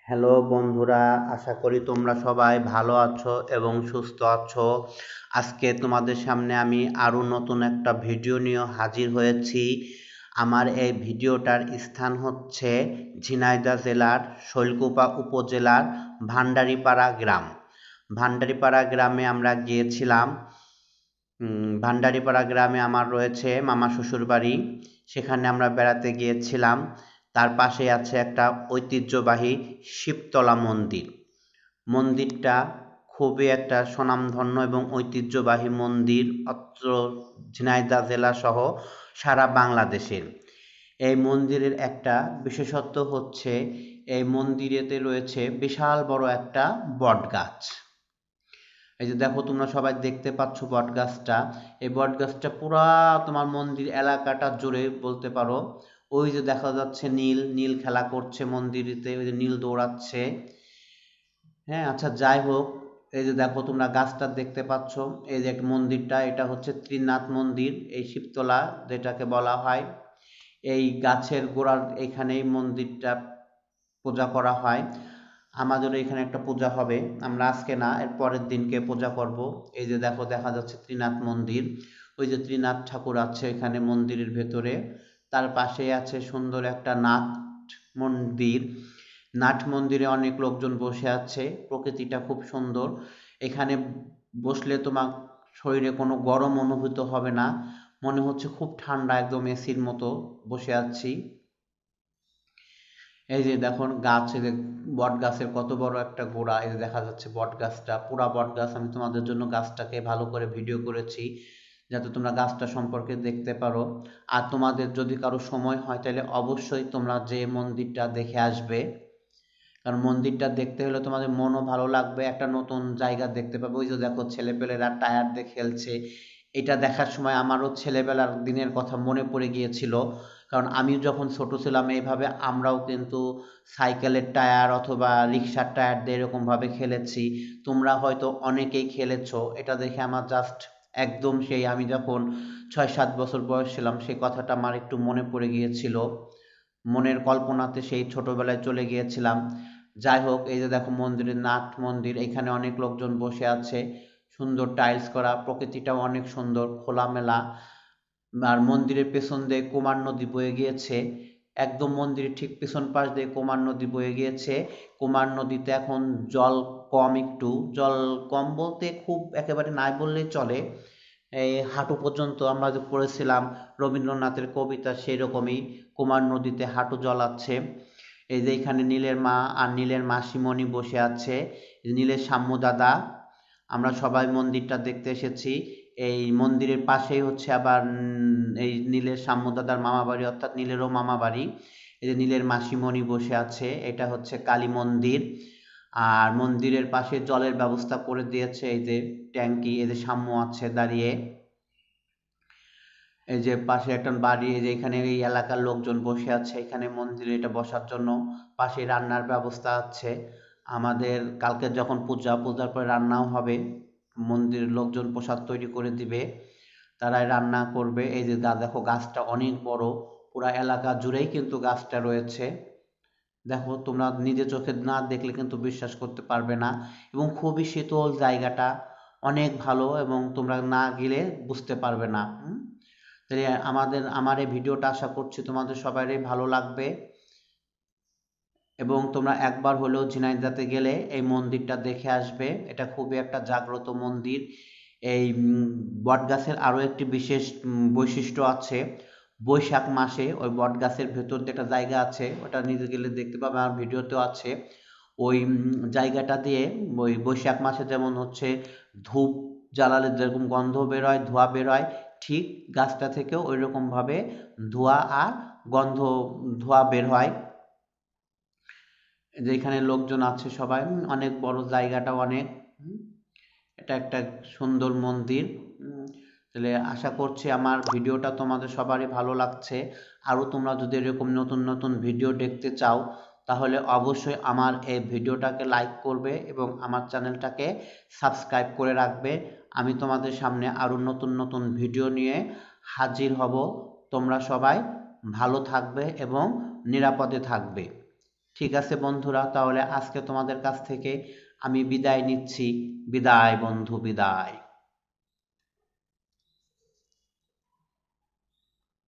Hello বন্ধুরা, আশা করি তোমরা সবাই ভালো আছো এবং সুস্থ আছো। আজকে তোমাদের সামনে আমি আরও নতুন একটা ভিডিও নিয়ে হাজির হয়েছি। আমার এই ভিডিওটার স্থান হচ্ছে ঝিনাইদহ জেলার শৈলকুপা উপজেলার ভান্ডারীপাড়া গ্রাম। ভান্ডারীপাড়া গ্রামে আমরা গিয়েছিলাম। ভান্ডারীপাড়া গ্রামে আমার রয়েছে মামা শ্বশুর বাড়ি। সেখানে আমরা বেড়াতে গিয়েছিলাম। তার পাশে আছে একটা ঐতিহ্যবাহী শিবতলা মন্দির। মন্দিরটা খুবই একটা স্বনামধন্য এবং ঐতিহ্যবাহী মন্দির অত্র ঝিনাইদহ জেলা সহ সারা বাংলাদেশের। এই মন্দিরের একটা বিশেষত্ব হচ্ছে এই মন্দিরেতে রয়েছে বিশাল বড় একটা বটগাছ। এই যে দেখো, তোমরা সবাই দেখতে পাচ্ছ বটগাছটা। এই বটগাছটা পুরা তোমার মন্দির এলাকাটা জুড়ে বলতে পারো। ওই যে দেখা যাচ্ছে নীল নীল খেলা করছে মন্দিরেতে, ওই যে নীল দৌড়াচ্ছে। হ্যাঁ, আচ্ছা, যাই হোক। এই যে দেখো, তোমরা গাছটা দেখতে পাচ্ছ। এই যে একটা মন্দিরটা, এটা হচ্ছে ত্রিনাথ মন্দির, এই শিবতলা যেটাকে বলা হয়। এই গাছের গোড়ার এখানেই মন্দিরটা পূজা করা হয়। আমাদেরও এখানে একটা পূজা হবে। আমরা আজকে না, এর পরের দিনকে পূজা করব। এই যে দেখো, দেখা যাচ্ছে ত্রিনাথ মন্দির। ওই যে ত্রিনাথ ঠাকুর আছে এখানে মন্দিরের ভেতরে। তার পাশেই আছে সুন্দর একটা নাট মন্দির। নাট মন্দিরে অনেক লোকজন বসে আছে। প্রকৃতিটা খুব সুন্দর। এখানে বসলে তোমার শরীরে কোনো গরম অনুভূত হবে না। মনে হচ্ছে খুব ঠান্ডা, একদম এসির মতো বসে আছি। এই যে দেখুন গাছ, এই যে বট গাছের কত বড় একটা গোড়া। এই যে দেখা যাচ্ছে বট গাছটা, পুরা বট গাছ। আমি তোমাদের জন্য গাছটাকে ভালো করে ভিডিও করেছি যাতে তোমরা গাছটা সম্পর্কে দেখতে পারো। আর তোমাদের যদি কারো সময় হয় তাহলে অবশ্যই তোমরা যে মন্দিরটা দেখে আসবে। কারণ মন্দিরটা দেখতে হলে তোমাদের মনও ভালো লাগবে, একটা নতুন জায়গা দেখতে পাবে। ওই যে দেখো, ছেলেপেলেরা টায়ার দিয়ে খেলছে। এটা দেখার সময় আমারও ছেলেবেলার দিনের কথা মনে পড়ে গিয়েছিল। কারণ আমি যখন ছোট ছিলাম এইভাবে আমরাও কিন্তু সাইকেলের টায়ার অথবা রিক্সার টায়ার দিয়ে এরকমভাবে খেলেছি। তোমরা হয়তো অনেকেই খেলেছো। এটা দেখে আমার জাস্ট একদম সেই আমি যখন 6-7 বছর বয়স ছিলাম সেই কথাটা আমার একটু মনে পড়ে গিয়েছিল। মনের কল্পনাতে সেই ছোটবেলায় চলে গিয়েছিলাম। যাই হোক, এই যে দেখো মন্দিরের নাট মন্দির, এখানে অনেক লোকজন বসে আছে। সুন্দর টাইলস করা, প্রকৃতিটাও অনেক সুন্দর খোলামেলা। আর মন্দিরের পেছন দিয়ে কুমার নদী বয়ে গিয়েছে। একদম মন্দিরের ঠিক পেছন পাশ দিয়ে কুমার নদী বয়ে গিয়েছে। কুমার নদীতে এখন জল কম, একটু জল কম বলতে খুব একেবারে নাই বললেই চলে। এই হাঁটু পর্যন্ত আমরা যে পড়েছিলাম রবীন্দ্রনাথের কবিতা, সেই রকমই কুমার নদীতে হাঁটু জল আছে। এই যে এখানে নীলের মা আর নীলের মাসিমণি বসে আছে। নীলের সাম্য দাদা। আমরা সবাই মন্দিরটা দেখতে এসেছি। এই মন্দিরের পাশেই হচ্ছে আবার এই নীলের সাম্য দাদার মামা বাড়ি, অর্থাৎ নীলেরও মামা বাড়ি। এই যে নীলের মাসিমণি বসে আছে, এটা হচ্ছে কালী মন্দির। আর মন্দিরের পাশে জলের ব্যবস্থা করে দিয়েছে, এই যে ট্যাঙ্কি। এই যে সাম্য আছে দাঁড়িয়ে। এই যে পাশে একটা বাড়ি, এই যে এখানে এই এলাকার লোকজন বসে আছে এখানে মন্দিরে এটা বসার জন্য। পাশে রান্নার ব্যবস্থা আছে। আমাদের কালকে যখন পূজার পরে রান্নাও হবে। মন্দিরের লোকজন প্রসাদ তৈরি করে দিবে, তারাই রান্না করবে। এই যে দেখো, গাছটা অনেক বড়। পুরা এলাকা জুড়েই কিন্তু গাছটা রয়েছে। দেখো, তোমরা নিজে চোখে না দেখলে কিন্তু বিশ্বাস করতে পারবে না। এবং খুবই শীতল জায়গাটা, অনেক ভালো, এবং তোমরা না গেলে বুঝতে পারবে না। তাহলে আমার এই ভিডিওটা আশা করছি তোমাদের সবারই ভালো লাগবে। এবং তোমরা একবার হলেও ঝিনাইদহতে গেলে এই মন্দিরটা দেখে আসবে। এটা খুবই একটা জাগ্রত মন্দির। এই বটগাছের আরও একটি বিশেষ বৈশিষ্ট্য আছে। বৈশাখ মাসে ওই বটগাছের ভেতর দিয়ে একটা জায়গা আছে, ওটা নিজে গেলে দেখতে পাবে, আমার ভিডিওতেও আছে। ওই জায়গাটা দিয়ে ওই বৈশাখ মাসে যেমন হচ্ছে ধূপ জ্বালালে যেরকম গন্ধ বেরোয়, ধোঁয়া বেরোয়, ঠিক গাছটা থেকেও ওই রকমভাবে ধোঁয়া আর গন্ধ, ধোঁয়া বের হয়। যেখানে লোকজন আছে সবাই। অনেক বড় জায়গাটা, অনেক। এটা একটা সুন্দর মন্দির। তাহলে আশা করছি আমার ভিডিওটা তোমাদের সবারই ভালো লাগছে। আরও তোমরা যদি এরকম নতুন নতুন ভিডিও দেখতে চাও তাহলে অবশ্যই আমার এই ভিডিওটাকে লাইক করবে এবং আমার চ্যানেলটাকে সাবস্ক্রাইব করে রাখবে। আমি তোমাদের সামনে আরও নতুন নতুন ভিডিও নিয়ে হাজির হব। তোমরা সবাই ভালো থাকবে এবং নিরাপদে থাকবে। ঠিক আছে বন্ধুরা, তাহলে আজকে তোমাদের কাছ থেকে আমি বিদায় নিচ্ছি। বিদায় বন্ধু, বিদায়।